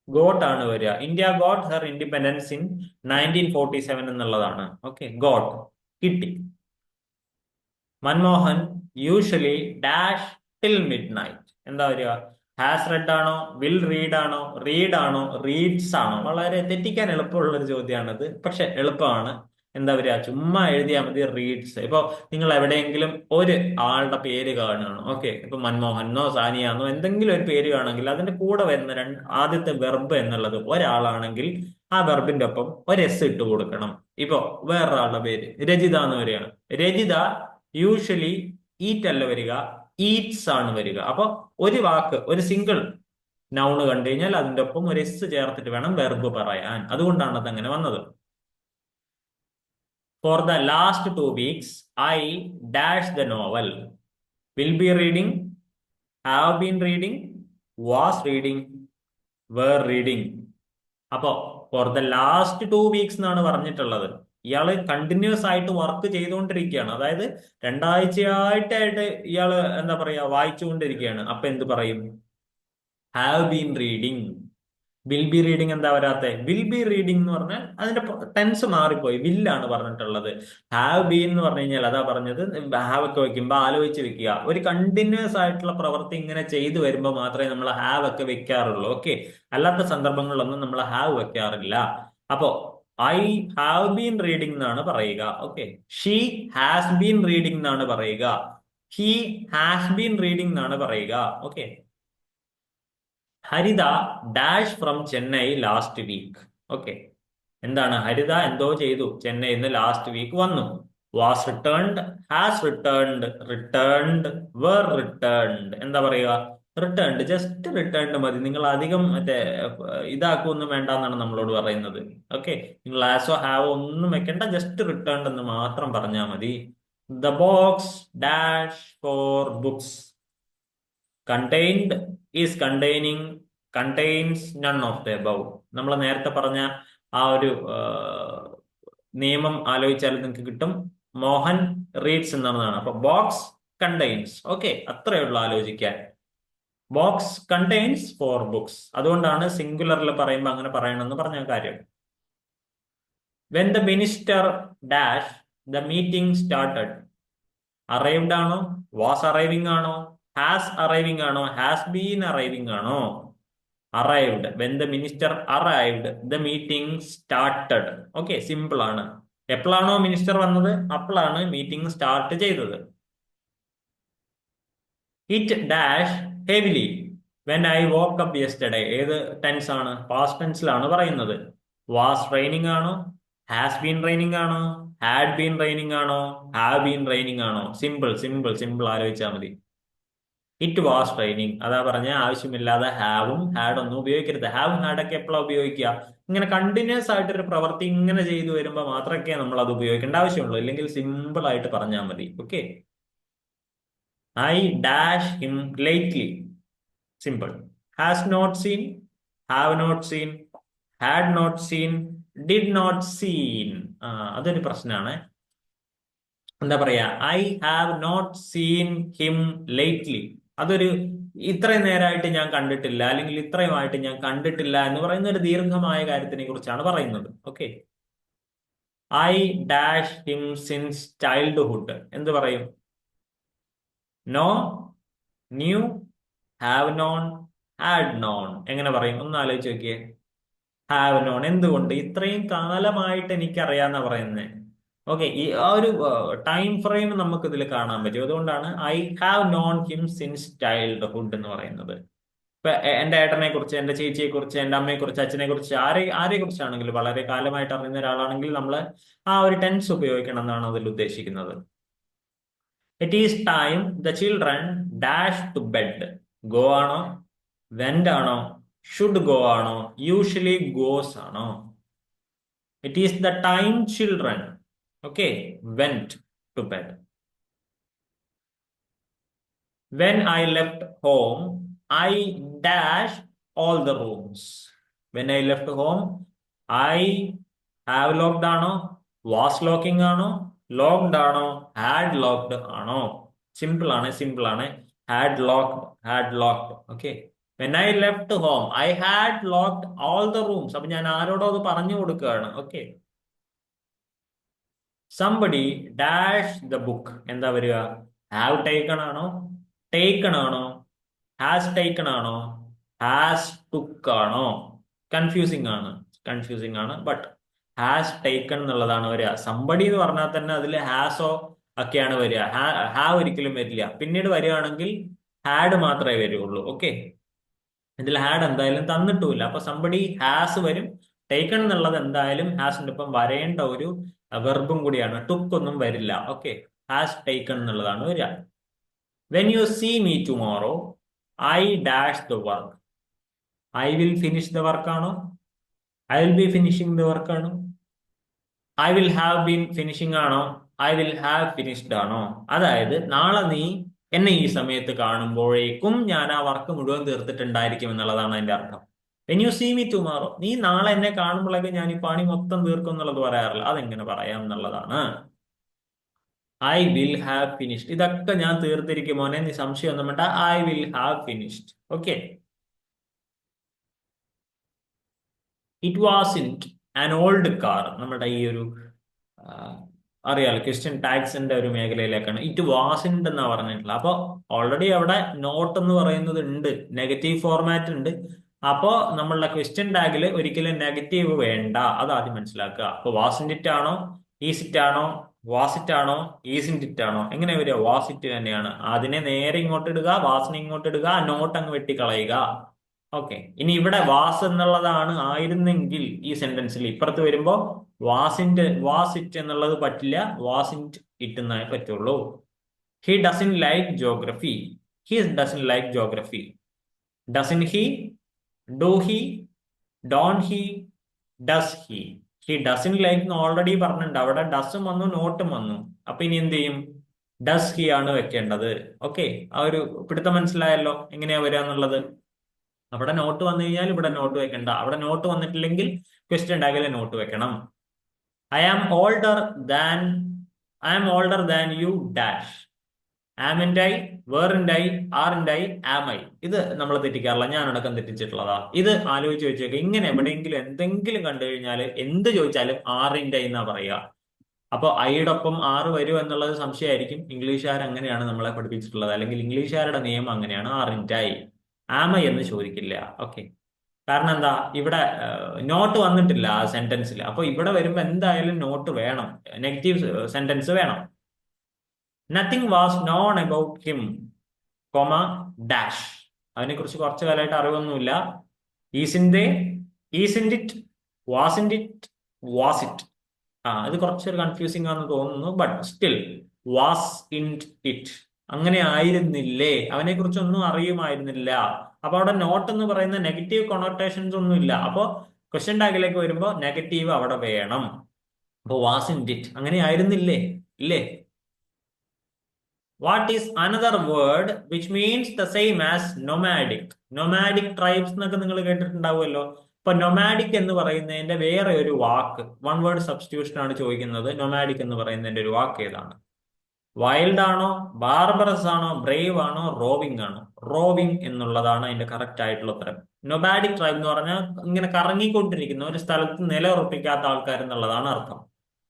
ഗോട്ട് ആണ് വരിക. India got her independence in 1947 എന്നുള്ളതാണ്. ഓക്കെ, ഗോട്ട്, കിട്ടി. Manmohan usually dash till mid night. എന്താ വരിക? ഹാസ് റെഡ് ആണോ, വിൽ റീഡ് ആണോ, റീഡ് ആണോ, റീഡ്സ് ആണോ? വളരെ തെറ്റിക്കാൻ എളുപ്പമുള്ള ഒരു ചോദ്യമാണിത്, പക്ഷെ എളുപ്പമാണ്. എന്താ വരിക? ചുമ്മാ എഴുതിയാൽ മതി, റീഡ്സ്. ഇപ്പൊ നിങ്ങൾ എവിടെയെങ്കിലും ഒരു ആളുടെ പേര് കാണുകയാണ്, ഓക്കെ, ഇപ്പൊ മൻമോഹനോ സാനിയാന്നോ എന്തെങ്കിലും ഒരു പേര് കാണുമെങ്കിൽ അതിന്റെ കൂടെ വരുന്ന ആദ്യത്തെ വെർബ് എന്നുള്ളത് ഒരാളാണെങ്കിൽ ആ വെർബിന്റെ ഒപ്പം ഒരു എസ് ഇട്ട് കൊടുക്കണം. ഇപ്പൊ വേറൊരാളുടെ പേര് രജിത എന്ന് വരികയാണ്. രജിത യൂഷ്വലി ഈറ്റ് അല്ല വരിക, ഈറ്റ്സ് ആണ് വരിക. അപ്പൊ ഒരു വാക്ക്, ഒരു സിംഗിൾ നൗണ് കണ്ടു കഴിഞ്ഞാൽ അതിന്റെ ഒപ്പം ഒരു എസ് ചേർത്തിട്ട് വേണം വെർബ് പറയാൻ. അതുകൊണ്ടാണ് അത് അങ്ങനെ വന്നത്. For the last 2 weeks I dash the novel. Will be reading, have been reading, was reading, were reading. അപ്പോ ഫോർ ദ ലാസ്റ്റ് 2 weeks എന്നാണ് പറഞ്ഞിട്ടുള്ളത്. ഇയാള് കണ്ടിന്യൂസ് ആയിട്ട് വർക്ക് ചെയ്തുകൊണ്ടിരിക്കുകയാണ്. അതായത് 2 ആഴ്ചയായിട്ട് ഇയാള് എന്താ പറയാ, വായിച്ചുകൊണ്ടിരിക്കുകയാണ്. അപ്പൊ എന്ത് പറയും? Have been reading. Will be reading എന്താ വരാത്തെ? വിൽ ബി റീഡിംഗ് എന്ന് പറഞ്ഞാൽ അതിന്റെ ടെൻസ് മാറിപ്പോയി, വില്ലാണ് പറഞ്ഞിട്ടുള്ളത്. ഹാവ് ബീൻ എന്ന് പറഞ്ഞു കഴിഞ്ഞാൽ അതാ പറഞ്ഞത്, ഹാവ് ഒക്കെ വെക്കുമ്പോ ആലോചിച്ച് വെക്കുക. ഒരു കണ്ടിന്യൂസ് ആയിട്ടുള്ള പ്രവൃത്തി ഇങ്ങനെ ചെയ്തു വരുമ്പോൾ മാത്രമേ നമ്മൾ ഹാവ് ഒക്കെ വെക്കാറുള്ളൂ. ഓക്കെ, അല്ലാത്ത സന്ദർഭങ്ങളിലൊന്നും നമ്മൾ ഹാവ് വെക്കാറില്ല. അപ്പോ ഐ ഹാവ് ബീൻ റീഡിംഗ് എന്നാണ് പറയുക. Okay, she has been reading എന്നാണ് പറയുക. ഹി ഹാസ് ബീൻ റീഡിംഗ് എന്നാണ് പറയുക. Okay, Haritha dash from Chennai last week. Okay, എന്താണ്? ഹരിത എന്തോ ചെയ്തു, ചെന്നൈയിൽ നിന്ന് ലാസ്റ്റ് വീക്ക് വന്നു. Was returned, has returned, returned, were returned. എന്താ പറയുക? റിട്ടേൺഡ്. ജസ്റ്റ് റിട്ടേൺഡ് മതി. നിങ്ങൾ അധികം മറ്റേ ഇതാക്കൊന്നും വേണ്ട എന്നാണ് നമ്മളോട് പറയുന്നത്. ഓക്കെ, നിങ്ങൾ ആസോ ഹാവോ ഒന്നും വെക്കണ്ട, ജസ്റ്റ് റിട്ടേൺഡ് എന്ന് മാത്രം പറഞ്ഞാൽ മതി. The box dash four books contained is containing contains none of the above. നമ്മൾ നേരത്തെ പറഞ്ഞ ആ ഒരു നിയമം ആലോചിച്ചാൽ നിങ്ങൾക്ക് കിട്ടും. മോഹൻ റീഡ്സ് എന്നുള്ളതാണ്. അപ്പൊ ബോക്സ് കണ്ടെയ്ൻസ്. ഓക്കെ, അത്രയേ ഉള്ളൂ ആലോചിക്കാൻ. Box contains four books. അതുകൊണ്ടാണ് സിംഗുലറിൽ പറയുമ്പോൾ അങ്ങനെ പറയണമെന്ന് പറഞ്ഞ കാര്യം. When the minister dash the meeting started. Arrived ആണോ, വാസ് അറൈവിംഗ് ആണോ, ഹാസ് അറൈവിംഗ് ആണോ, ഹാസ് ബീൻ അറൈവിംഗ് ആണോ? Arrived. When the minister arrived the meeting started. Okay, simple ആണ്. എപ്പോഴാണോ മിനിസ്റ്റർ വന്നത് അപ്പോഴാണ് മീറ്റിംഗ് സ്റ്റാർട്ട് ചെയ്തത്. It dash heavily when I woke up yesterday. ഏത് ടെൻസ് ആണ്? പാസ്റ്റ് ടെൻസിലാണ് പറയുന്നത്. വാസ് റെയിനിങ് ആണോ, ഹാസ് ബീൻ റെയിനിങ് ആണോ, ഹാഡ് ബീൻ റെയിനിങ് ആണോ, ഹാവ് ബീൻ റെയിനിങ് ആണോ? സിമ്പിൾ സിമ്പിൾ സിമ്പിൾ ആലോചിച്ചാൽ മതി. It was raining. അതാ പറഞ്ഞ ആവശ്യമില്ലാതെ ഹാവും ഹാഡ് ഒന്നും ഉപയോഗിക്കരുത്. ഹാവും ഹാഡൊക്കെ എപ്പോഴാണ് ഉപയോഗിക്കുക? ഇങ്ങനെ കണ്ടിന്യൂസ് ആയിട്ടൊരു പ്രവൃത്തി ഇങ്ങനെ ചെയ്തു വരുമ്പോൾ മാത്രമേ നമ്മൾ അത് ഉപയോഗിക്കേണ്ട ആവശ്യമുള്ളൂ. ഇല്ലെങ്കിൽ സിമ്പിൾ ആയിട്ട് പറഞ്ഞാൽ മതി. Okay, I dash him lately. Simple. Has not seen, have not seen, had not seen, did not seen. അതൊരു പ്രശ്നമാണ്. എന്താ പറയാ? I have not seen him lately. അതൊരു ഇത്രയും നേരമായിട്ട് ഞാൻ കണ്ടിട്ടില്ല, അല്ലെങ്കിൽ ഇത്രയുമായിട്ട് ഞാൻ കണ്ടിട്ടില്ല എന്ന് പറയുന്ന ഒരു ദീർഘമായ കാര്യത്തിനെ കുറിച്ചാണ് പറയുന്നത്. Okay, I dash him since childhood. എന്ത് പറയും? Know, knew, have known, had known. എങ്ങനെ പറയും? ഒന്ന് ആലോചിച്ച് നോക്കിയേ. Have known. എന്തുകൊണ്ട്? ഇത്രയും കാലമായിട്ട് എനിക്കറിയാന്നാ പറയുന്നത്. ഓക്കെ, ഈ ആ ഒരു ടൈം ഫ്രെയിം നമുക്ക് ഇതിൽ കാണാൻ പറ്റും. അതുകൊണ്ടാണ് I have known him since childhood എന്ന് പറയുന്നത്. ഇപ്പൊ എന്റെ ഏട്ടനെ കുറിച്ച്, എന്റെ ചേച്ചിയെ കുറിച്ച്, എന്റെ അമ്മയെ കുറിച്ച്, അച്ഛനെ കുറിച്ച്, ആരെ കുറിച്ചാണെങ്കിലും വളരെ കാലമായിട്ട് അറിയുന്ന ഒരാളാണെങ്കിൽ നമ്മൾ ആ ഒരു ടെൻസ് ഉപയോഗിക്കണം എന്നാണ് അതിൽ ഉദ്ദേശിക്കുന്നത്. It is time the children dash to bed. Go ആണോ, വെന്റ് ആണോ, ഷുഡ് ഗോ ആണോ, യൂഷ്വലി ഗോസ് ആണോ? It is the time children went to bed. When I left home, I dash all the rooms. When I left home, I have locked ആണോ, was locking ആണോ, locked ആണോ, had locked ആണോ? സിമ്പിൾ ആണ്, സിമ്പിൾ ആണ്. Had locked, had locked. Okay. When I left home, I had locked all the rooms. അപ്പൊ ഞാൻ ആരോടോ അത് പറഞ്ഞു കൊടുക്കുകയാണ്. Okay. Somebody dash the book. എന്താ വരിക? Have taken ആണോ, ടേക്കൺ ആണോ, ഹാസ് ടേക്കൺ ആണോ, ഹാസ് ടുക്ക് ആണോ? കൺഫ്യൂസിംഗ് ആണ്, കൺഫ്യൂസിംഗ് ആണ്. ബട്ട് ഹാസ് ടേക്കൺ എന്നുള്ളതാണ് വരിക. സംബടി എന്ന് പറഞ്ഞാൽ തന്നെ അതിൽ ഹാസോ ഒക്കെയാണ് വരിക. ഹാവ് ഒരിക്കലും വരില്ല. പിന്നീട് വരികയാണെങ്കിൽ ഹാഡ് മാത്രമേ വരുള്ളൂ. ഓക്കെ, ഇതിൽ ഹാഡ് എന്തായാലും തന്നിട്ടുമില്ല. അപ്പൊ സംബടി ഹാസ് വരും. ടേക്കൺ എന്നുള്ളത് എന്തായാലും ഹാസിന്റെ ഒപ്പം വരേണ്ട ഒരു വെർബും കൂടിയാണ്. ടുക്ക് ഒന്നും വരില്ല. ഓക്കെ, ഹാസ് ടേക്കൺ എന്നുള്ളതാണ് വരിക. When you see me tomorrow, I dash the work. I will finish the work ആണോ, I will be finishing the work ആണോ, I will have been finishing ആണോ, I will have finished ആണോ? അതായത് നാളെ നീ എന്നെ ഈ സമയത്ത് കാണുമ്പോഴേക്കും ഞാൻ ആ വർക്ക് മുഴുവൻ തീർത്തിട്ടുണ്ടായിരിക്കും എന്നുള്ളതാണ് അതിന്റെ അർത്ഥം. When you see me tomorrow, നീ നാളെ എന്നെ കാണുമ്പോഴേക്കും ഞാൻ ഈ പണി മൊത്തം തീർക്കും എന്നുള്ളത് പറയാറില്ല. അതെങ്ങനെ പറയാം എന്നുള്ളതാണ്. I will have finished. ഇതൊക്കെ ഞാൻ തീർത്തിരിക്കും മോനെ, നീ സംശയമൊന്നും വേണ്ട. I will have finished. Okay. It was in an old car. നമ്മുടെ ഈ ഒരു അറിയാലോ, ക്വസ്റ്റ്യൻ ടാക്സിന്റെ ഒരു മേഖലയിലേക്കാണ്. ഇറ്റ് വാസ് ഇൻ എന്നാ പറഞ്ഞിട്ടുള്ളത്. അപ്പൊ ഓൾറെഡി അവിടെ നോട്ട് എന്ന് പറയുന്നത് ഉണ്ട്, നെഗറ്റീവ് ഫോർമാറ്റ് ഉണ്ട്. അപ്പോ നമ്മളുടെ ക്വസ്റ്റ്യൻ ടാഗിൽ ഒരിക്കലും നെഗറ്റീവ് വേണ്ട, അത് ആദ്യം മനസ്സിലാക്കുക. അപ്പൊ വാസിൻ ഇറ്റ് ആണോ, ഈസ് ഇറ്റ് ആണോ, വാസിറ്റ് ആണോ, ഈസിന്റ് ഇറ്റ് ആണോ? എങ്ങനെ വരിക? വാസിറ്റ് തന്നെയാണ്. അതിനെ നേരെ ഇങ്ങോട്ട് ഇടുക, വാസിനെ ഇങ്ങോട്ട് ഇടുക, നോട്ട് അങ്ങ് വെട്ടിക്കളയുക. ഓക്കെ. ഇനി ഇവിടെ വാസ് എന്നുള്ളതാണ് ആയിരുന്നെങ്കിൽ ഈ സെന്റൻസിൽ ഇപ്പുറത്ത് വരുമ്പോ വാസ് ഇറ്റ് എന്നുള്ളത് പറ്റില്ല, വാസിന്റ് ഇറ്റ് എന്നേ പറ്റുള്ളൂ. He doesn't like geography. He doesn't like geography. Doesn't he, do he, don't he, does he. He doesn't like എന്ന് ഓൾറെഡി പറഞ്ഞിട്ടുണ്ട്. അവിടെ ഡസും വന്നു, നോട്ടും വന്നു. അപ്പൊ ഇനി എന്ത് ചെയ്യും? ഡസ് ഹി ആണ് വെക്കേണ്ടത്. ഓക്കെ, ആ ഒരു പിടുത്തം മനസ്സിലായല്ലോ എങ്ങനെയാ വരിക എന്നുള്ളത്. അവിടെ നോട്ട് വന്നു കഴിഞ്ഞാൽ ഇവിടെ നോട്ട് വെക്കണ്ട. അവിടെ നോട്ട് വന്നിട്ടില്ലെങ്കിൽ ക്വസ്റ്റ്യൻ ടാഗിൽ നോട്ട് വെക്കണം. I am older than, I am older than you dash. Amn't I, weren't I, aren't I, am I. ഇത് നമ്മൾ തെറ്റിക്കാറില്ല, ഞാനടക്കം തെറ്റിച്ചിട്ടുള്ളതാ. ഇത് ആലോചിച്ച് വെച്ചേക്ക്. ഇങ്ങനെ എവിടെയെങ്കിലും എന്തെങ്കിലും കണ്ടു കഴിഞ്ഞാൽ എന്ത് ചോദിച്ചാലും ആറിൻഡ് ഐ എന്നാ പറയുക. അപ്പൊ ഐയോടൊപ്പം ആറ് വരും എന്നുള്ളത് സംശയമായിരിക്കും. ഇംഗ്ലീഷുകാർ അങ്ങനെയാണ് നമ്മളെ പഠിപ്പിച്ചിട്ടുള്ളത്, അല്ലെങ്കിൽ ഇംഗ്ലീഷുകാരുടെ നിയമം അങ്ങനെയാണ്. ആറിൻഡ് ഐ, ആം ഐ എന്ന് ചോദിക്കില്ല. ഓക്കെ, കാരണം എന്താ? ഇവിടെ നോട്ട് വന്നിട്ടില്ല ആ സെന്റൻസിൽ. അപ്പൊ ഇവിടെ വരുമ്പോ എന്തായാലും നോട്ട് വേണം, നെഗറ്റീവ് സെന്റൻസ് വേണം. Nothing was known about him, comma dash. അതിനെ കുറിച്ച് കുറച്ചു കാലമായിട്ട് അറിവൊന്നുമില്ല. ഈസിൻറെ, isn't it, wasn't it, was it. ഇത് കുറച്ചൊരു കൺഫ്യൂസിംഗ് ആണെന്ന് തോന്നുന്നു. But still, wasn't it. അങ്ങനെ ആയിരുന്നില്ലേ, അവനെ കുറിച്ചൊന്നും അറിയുമായിരുന്നില്ല. അപ്പൊ അവിടെ നോട്ട് എന്ന് പറയുന്ന നെഗറ്റീവ് കൊണോട്ടേഷൻസ് ഒന്നും ഇല്ല. അപ്പൊ ക്വസ്റ്റ്യൻ ടാഗിലേക്ക് വരുമ്പോ നെഗറ്റീവ് അവിടെ വേണം. അപ്പൊ വാസ് ഇൻ ഇറ്റ്, അങ്ങനെ ആയിരുന്നില്ലേ, ഇല്ലേ? What is another word which means the same as nomadic? Nomadic tribes എന്നൊക്കെ നിങ്ങൾ കേട്ടിട്ടുണ്ടാവുമല്ലോ. ഇപ്പൊ നൊമാഡിക് എന്ന് പറയുന്നതിന്റെ വേറെ ഒരു വാക്ക്, വൺ വേർഡ് സബ്സ്റ്റിറ്റ്യൂഷൻ ആണ് ചോദിക്കുന്നത്. നൊമാഡിക് എന്ന് പറയുന്നതിന്റെ ഒരു വാക്ക് ഏതാണ്? വൈൽഡ് ആണോ, ബാർബറസ് ആണോ, ബ്രേവ് ആണോ, റോവിംഗ് ആണോ? റോവിംഗ് എന്നുള്ളതാണ് അതിന്റെ കറക്റ്റ് ആയിട്ടുള്ള ഉത്തരം. നൊമാഡിക് ട്രൈബ് എന്ന് പറഞ്ഞാൽ ഇങ്ങനെ കറങ്ങിക്കൊണ്ടിരിക്കുന്ന, ഒരു സ്ഥലത്ത് നിലയുറപ്പിക്കാത്ത ആൾക്കാർ എന്നുള്ളതാണ് അർത്ഥം.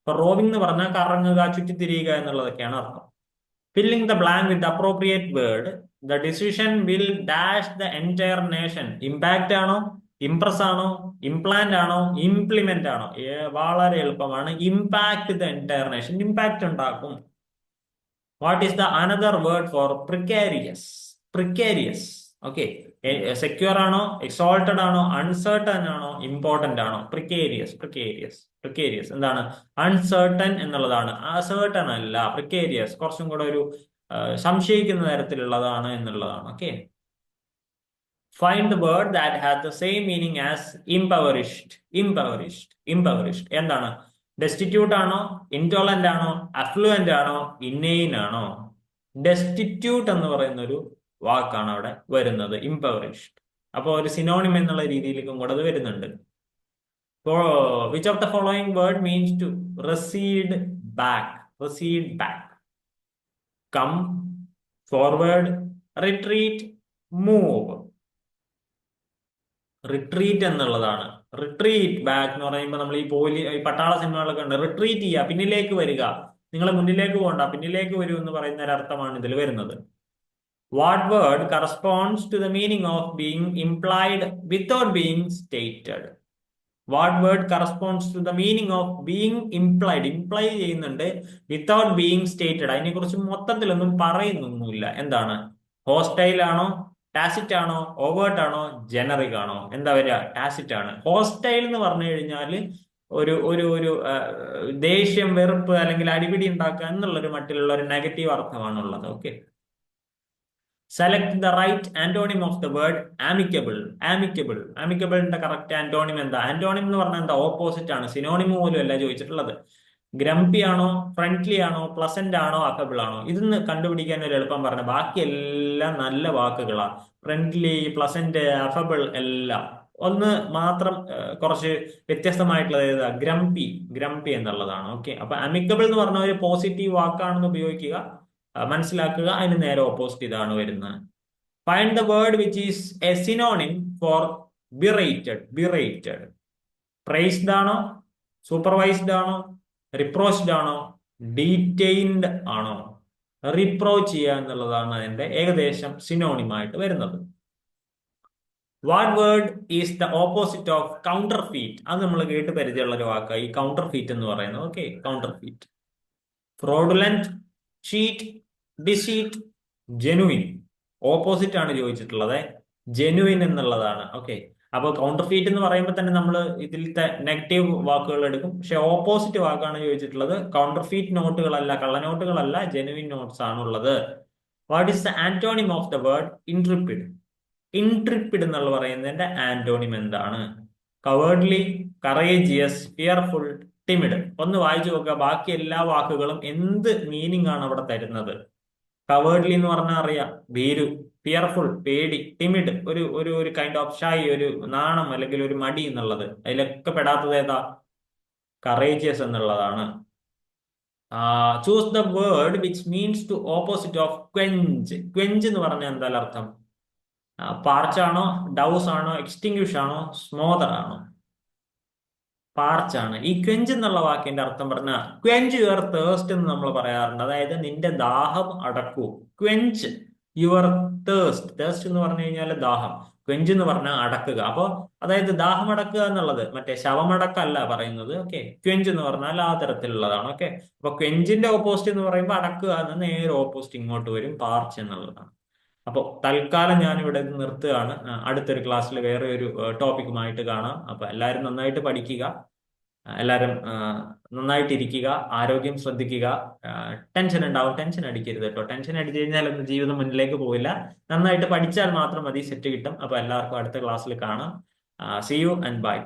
ഇപ്പൊ റോവിംഗ് എന്ന് പറഞ്ഞാൽ കറങ്ങുക, ചുറ്റിത്തിരിയുക എന്നുള്ളതൊക്കെയാണ് അർത്ഥം. Filling the blank with the appropriate word. The decision will dash the entire nation. Impact ആണോ, ഇംപ്രസ് ആണോ, ഇംപ്ലാന്റ് ആണോ, ഇംപ്ലിമെന്റ് ആണോ? വളരെ എളുപ്പമാണ്. Impact the entire nation, impact ഉണ്ടാക്കും. What is the another word for precarious? Precarious. Okay, secure ആണോ, എക്സോൾട്ടഡ് ആണോ, അൺസർട്ടൺ ആണോ, ഇമ്പോർട്ടന്റ് ആണോ? പ്രിക്കേരിയസ്, പ്രിക്കേരിയസ്, പ്രിക്കേരിയസ്. എന്താണ്? അൺസർട്ടൺ എന്നുള്ളതാണ്, അസേർട്ടൺ അല്ല. പ്രിക്കേരിയസ് കുറച്ചും കൂടെ ഒരു സംശയിക്കുന്ന തരത്തിലുള്ളതാണ് എന്നുള്ളതാണ്. Okay, find the word that has the same meaning as impoverished. Impoverished, impoverished എന്താണ്? ഡെസ്റ്റിറ്റ്യൂട്ട് ആണോ, ഇൻടോളന്റ് ആണോ, അഫ്ലുവന്റ് ആണോ, ഇന്നെയിൻ ആണോ? ഡെസ്റ്റിറ്റ്യൂട്ട് എന്ന് പറയുന്ന ഒരു വാക്കാണ് അവിടെ വരുന്നത്, ഇംപവറിഷ്ഡ്. അപ്പൊ ഒരു സിനോണിം എന്നുള്ള രീതിയിലേക്കും കൂടെ അത് വരുന്നുണ്ട്. Which of the following word means to recede back? Recede back, come forward, retreat, move. Retreat എന്നുള്ളതാണ്. റിട്രീറ്റ് ബാക്ക് എന്ന് പറയുമ്പോൾ നമ്മൾ ഈ പട്ടാള സിനിമകളൊക്കെ ഉണ്ട്, റിട്രീറ്റ് ചെയ്യുക, പിന്നിലേക്ക് വരിക, നിങ്ങൾ മുന്നിലേക്ക് പോകണ്ട, പിന്നിലേക്ക് വരൂ എന്ന് പറയുന്ന ഒരു അർത്ഥമാണ് ഇതിൽ വരുന്നത്. What word corresponds to the meaning of being implied without being stated? What word corresponds to the meaning of being implied? Imply ചെയ്യുന്നുണ്ട് വിത്തൗട്ട് ബീങ് സ്റ്റേറ്റഡ്. അതിനെക്കുറിച്ച് മൊത്തത്തിലൊന്നും പറയുന്നൊന്നുമില്ല. എന്താണ്? ഹോസ്റ്റൈൽ ആണോ, ടാസിറ്റ് ആണോ, ഓവേർട്ട് ആണോ, ജനറിക് ആണോ? എന്താ വരിക? ടാസിറ്റ് ആണ്. ഹോസ്റ്റൈൽ എന്ന് പറഞ്ഞു കഴിഞ്ഞാൽ ഒരു ഒരു ഒരു ദേഷ്യം, വെറുപ്പ്, അല്ലെങ്കിൽ അടിപിടി ഉണ്ടാക്കുക എന്നുള്ളൊരു മട്ടിലുള്ള ഒരു നെഗറ്റീവ് അർത്ഥമാണുള്ളത്. Okay, select the right antonym of the word amicable. Amicable, ആമിക്കബിളിന്റെ കറക്റ്റ് ആന്റോണിം എന്താ? ആന്റോണിം എന്ന് പറഞ്ഞാൽ എന്താ? ഓപ്പോസിറ്റ് ആണ്. സിനോണിം പോലും അല്ല ചോദിച്ചിട്ടുള്ളത്. ഗ്രംപി ആണോ, ഫ്രണ്ട്ലി ആണോ, പ്ലസന്റ് ആണോ, അഫബിൾ ആണോ? ഇതൊന്ന് കണ്ടുപിടിക്കാൻ ഒരു എളുപ്പം പറഞ്ഞ, ബാക്കിയെല്ലാം നല്ല വാക്കുകളാണ്. ഫ്രണ്ട്ലി, പ്ലസന്റ്, അഫബിൾ എല്ലാം. ഒന്ന് മാത്രം കുറച്ച് വ്യത്യസ്തമായിട്ടുള്ളത് ഏതാ? ഗ്രംപി. ഗ്രംപി എന്നുള്ളതാണ്. ഓക്കെ, അപ്പൊ അമിക്കബിൾ എന്ന് പറഞ്ഞ ഒരു പോസിറ്റീവ് വാക്കാണെന്ന് ഉപയോഗിക്കുക, മനസ്സിലാക്കുക. അതിന് നേരെ ഓപ്പോസിറ്റ് ഇതാണ് വരുന്നത്. Find the word which is a synonym for berated. Berated, prized ആണോ, സൂപ്പർവൈസ്ഡ് ആണോ, റിപ്രോച്ച്ഡ് ആണോ, ഡീറ്റെയിൻഡ് ആണോ? റിപ്രോച്ച് ചെയ്യുക എന്നുള്ളതാണ് അതിന്റെ ഏകദേശം സിനോണിമായിട്ട് വരുന്നത്. What word is the opposite of counter feet? അത് നമ്മൾ കേട്ട് പരിചയമുള്ള ഒരു വാക്കാണ് ഈ കൗണ്ടർ ഫീറ്റ് എന്ന് പറയുന്നത്. Okay, counter feet. Fraudulent, cheat, ഡിസീറ്റ്, genuine. Opposite ആണ് ചോദിച്ചിട്ടുള്ളത്, ജെനുവിൻ എന്നുള്ളതാണ്. ഓക്കെ, അപ്പോൾ കൗണ്ടർ ഫീറ്റ് എന്ന് പറയുമ്പോൾ തന്നെ നമ്മൾ ഇതിലത്തെ നെഗറ്റീവ് വാക്കുകൾ എടുക്കും. പക്ഷെ ഓപ്പോസിറ്റ് വാക്കാണ് ചോദിച്ചിട്ടുള്ളത്. കൗണ്ടർ ഫീറ്റ് നോട്ടുകളല്ല, കള്ളനോട്ടുകളല്ല, ജെനുവിൻ നോട്ട്സ് ആണുള്ളത്. What is the antonym of the word ഇൻട്രിപ്പിഡ്? ഇൻട്രിപ്പിഡ് എന്നുള്ള പറയുന്നതിന്റെ ആന്റോണിം എന്താണ്? Cowardly, courageous, fearful, timid. ഒന്ന് വായിച്ചു നോക്കുക, ബാക്കി എല്ലാ വാക്കുകളും എന്ത് മീനിങ് ആണ് അവിടെ തരുന്നത്. കവേർഡ്ലി എന്ന് പറഞ്ഞാൽ അറിയാം, ഭീരു. ഫിയർഫുൾ, പേടി. ടിമിഡ്, ഒരു ഒരു ഒരു കൈൻഡ് ഓഫ് ഷൈ, ഒരു നാണം അല്ലെങ്കിൽ ഒരു മടി എന്നുള്ളത്. അതിലൊക്കെ പെടാത്തത് ഏതാ? കറേജിയസ് എന്നുള്ളതാണ്. Choose the word which means to opposite of quench. Quench എന്ന് പറഞ്ഞാൽ എന്താ അർത്ഥം? പാർച്ച് ആണോ, ഡൗസ് ആണോ, എക്സ്റ്റിങ്വിഷ് ആണോ, സ്മോദർ ആണോ? പാർച്ച് ആണ്. ഈ ക്വെഞ്ച് എന്നുള്ള വാക്കിന്റെ അർത്ഥം പറഞ്ഞാൽ ക്വെഞ്ച് യുവർ തേഴ്സ്റ്റ് എന്ന് നമ്മൾ പറയാറുണ്ട്. അതായത് നിന്റെ ദാഹം അടക്കൂ. Quench your thirst. തേഴ്സ്റ്റ് എന്ന് പറഞ്ഞു കഴിഞ്ഞാൽ ദാഹം. ക്വെഞ്ച് എന്ന് പറഞ്ഞാൽ അടക്കുക. അപ്പൊ അതായത് ദാഹം അടക്കുക എന്നുള്ളത് മറ്റേ ശവമടക്കല്ല പറയുന്നത്. ഓക്കെ, ക്വെഞ്ച് എന്ന് പറഞ്ഞാൽ ആ തരത്തിലുള്ളതാണ്. ഓക്കെ, അപ്പൊ ക്വെഞ്ചിന്റെ ഓപ്പോസിറ്റ് എന്ന് പറയുമ്പോൾ അടക്കുക എന്ന് നേരെ ഓപ്പോസിറ്റ് ഇങ്ങോട്ട് വരും, പാർച്ച് എന്നുള്ളതാണ്. അപ്പോൾ തൽക്കാലം ഞാൻ ഇവിടെ നിർത്തുകയാണ്. അടുത്തൊരു ക്ലാസ്സിൽ വേറെ ഒരു ടോപ്പിക്കുമായിട്ട് കാണാം. അപ്പൊ എല്ലാവരും നന്നായിട്ട് പഠിക്കുക, എല്ലാവരും നന്നായിട്ടിരിക്കുക, ആരോഗ്യം ശ്രദ്ധിക്കുക. ടെൻഷൻ ഉണ്ടാവും, ടെൻഷൻ അടിക്കരുത് കേട്ടോ. ടെൻഷൻ അടിച്ചു കഴിഞ്ഞാൽ ഒന്നും ജീവിതം മുന്നിലേക്ക് പോവില്ല. നന്നായിട്ട് പഠിച്ചാൽ മാത്രം മതി, സെറ്റ് കിട്ടും. അപ്പൊ എല്ലാവർക്കും അടുത്ത ക്ലാസ്സിൽ കാണാം. See you and by.